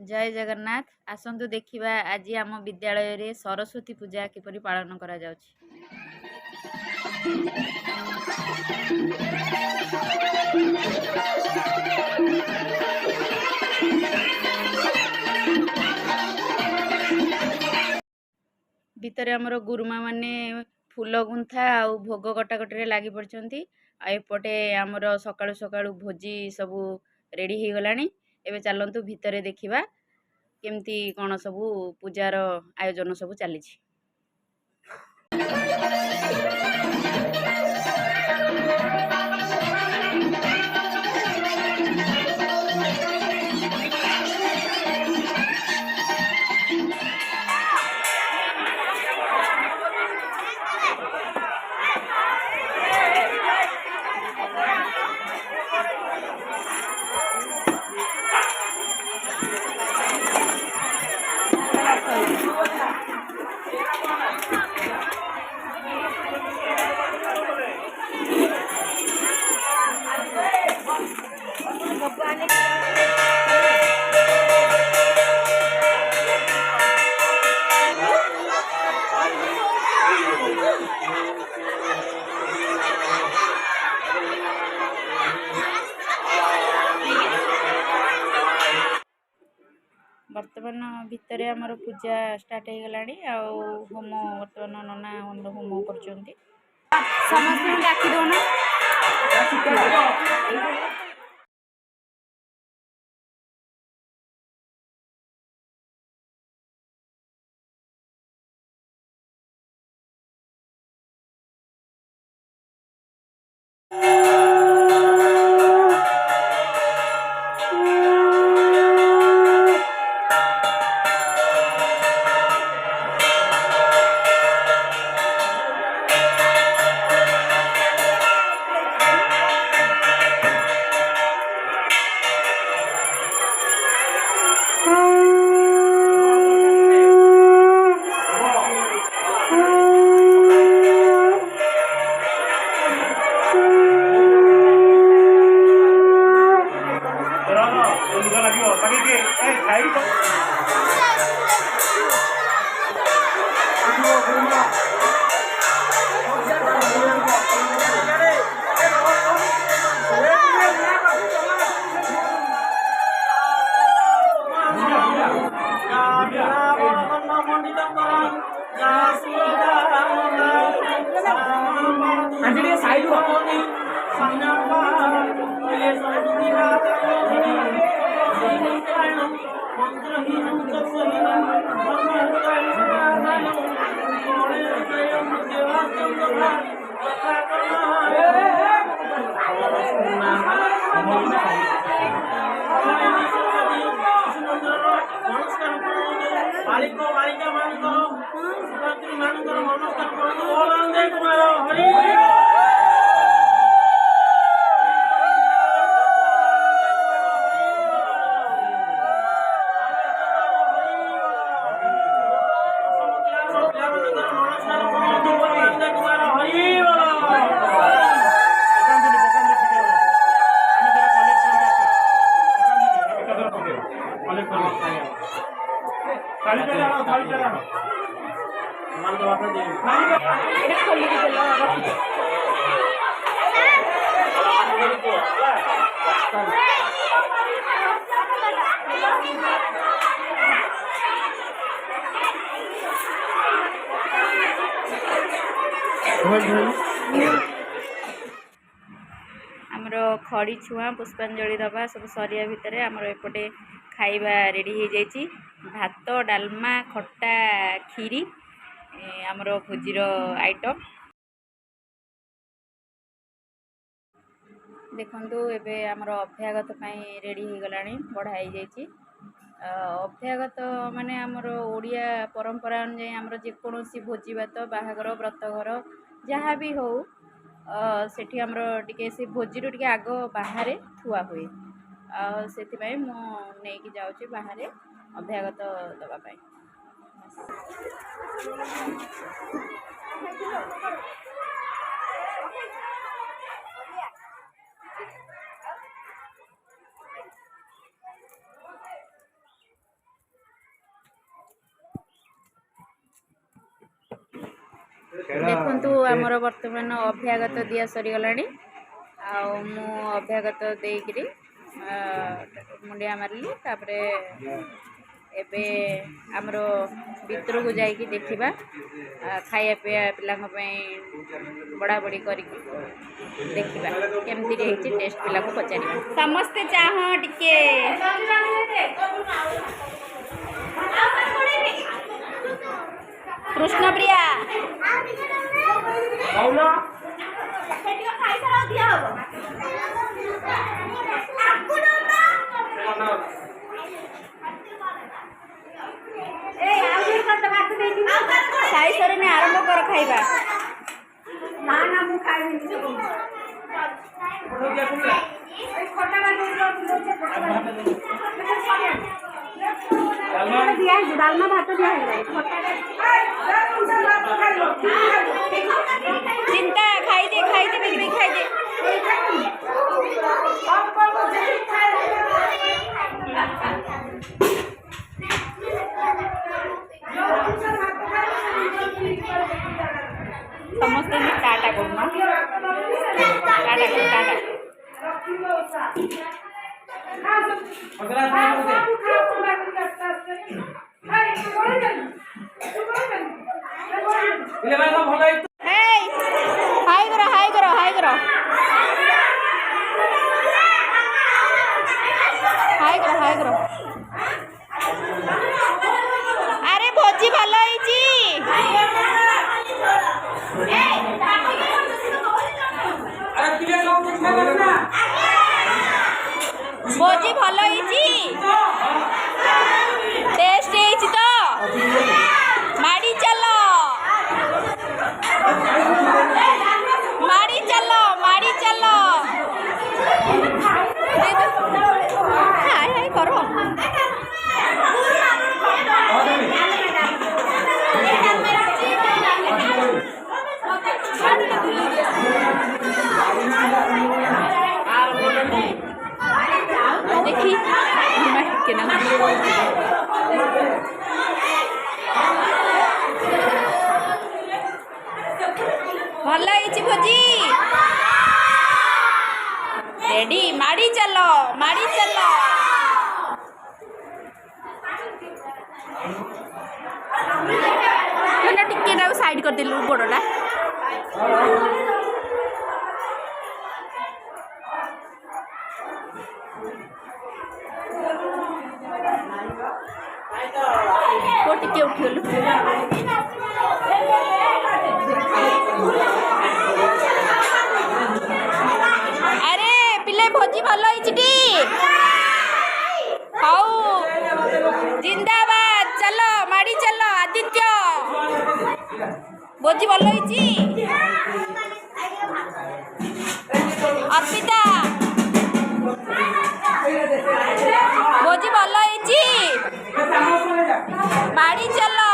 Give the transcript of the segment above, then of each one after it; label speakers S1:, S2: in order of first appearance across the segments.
S1: जय जगन्नाथ। आसंतु देखिबा आज आम विद्यालय रे सरस्वती पूजा किपरि पालन करा जाउछि। भितरे हमर गुरुमा माने फूल गुंथा आउ भोग कटाकटी लागि पड़छंती। आ एपटे हमर सकाळु सकाळु भोजी सबु रेडी हे गलानी। एबे चलंतु भितरे देखिबा केमती कोन सबु पूजार आयोजन सबु चली। वर्तमान भितर आमर पूजा स्टार्ट हो गलानी। होम वर्तमान नना होम कर समस्त डाकी दौना। आमर खड़ी छुआ पुष्पांजलि दबा सब सरिया भितर आमर एपटे खाइबा रेडी हो जाइए। भात डालमा खट्टा खीरी आमर भोजीर आइटम देखु। एबे आमर अभ्यागत रेडी हो गला बढ़ाई जाइए। अभ्यागत माने आमर ओडिया परंपरा अनुसार आमर जेकोसी भोजी भात बाहागर व्रतघर जहाँ भी हो सेठी आमर टिके से भोजी टिके आग बाहर थुआ हुए। से नहीं जाऊँगी बाहर अभ्यागत दवापाई। देखु आमर बर्तमान अभ्यागत दिया सरीगला मु अभ्यागत देकरी मुंडिया मारली तापरे एबे आमर भितर को जाइए देखा खाया पीया पिला बड़ा बड़ी कर देखा केमती टेस्ट पिला को पचार समस्ते चाह टिके कृष्णप्रिया खाई सर आरंभ कर खाइबा ना ना मु डालमा भात दिया चिंता खाई दे बेगी खाई दे समस्त टाटा करूँ टाटा हाय करो अरे भोजी भल भोजी भल टेस्ट तो माड़ी चलो हाय हाय करो देखी भल भोजी रेडी माड़ी चलो टिके ना साइड कर दिलु गोड़टा टिके उठिगलु अरे पिले भोजी भल हाउ जिंदाबाद चलो माड़ी चलो आदित्य भोजी भल अर्पिता भोजी भल माड़ी चलो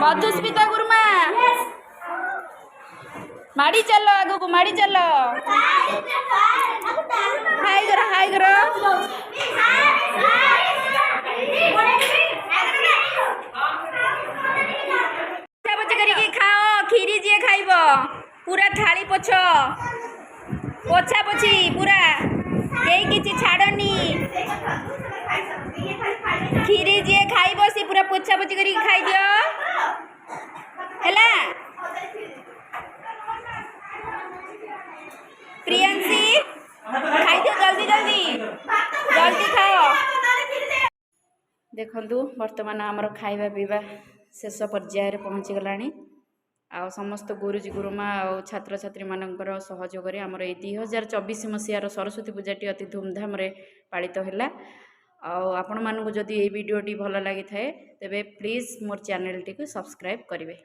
S1: मधुस्मिता गुरुमा माड़ी चलो आगो को माड़ी चलो हाय करो करके खाओ खीरी जी खाइब पूरा थाली पोछा पोछी पूरा कई किसी छाड़नी खीरी जी खाइब सी पूरा पोछा पोछी करके खाई दियो हैला प्रियंसी खाई दियो जल्दी खाओ देखंतु वर्तमान आमर खाइबा पीबा शेष पर्यायर पहुँची गलानी आ समस्त गुरुजी गुरुमा और छात्र छात्री मानकर सहयोग आमर ये 2024 मसीहार सरस्वती पूजाटी अति धूमधाम रे पालित है आपण मानू जदि ये वीडियोटी भल लगी थाए तेबे प्लीज मोर चैनल टी को सब्सक्राइब करेंगे।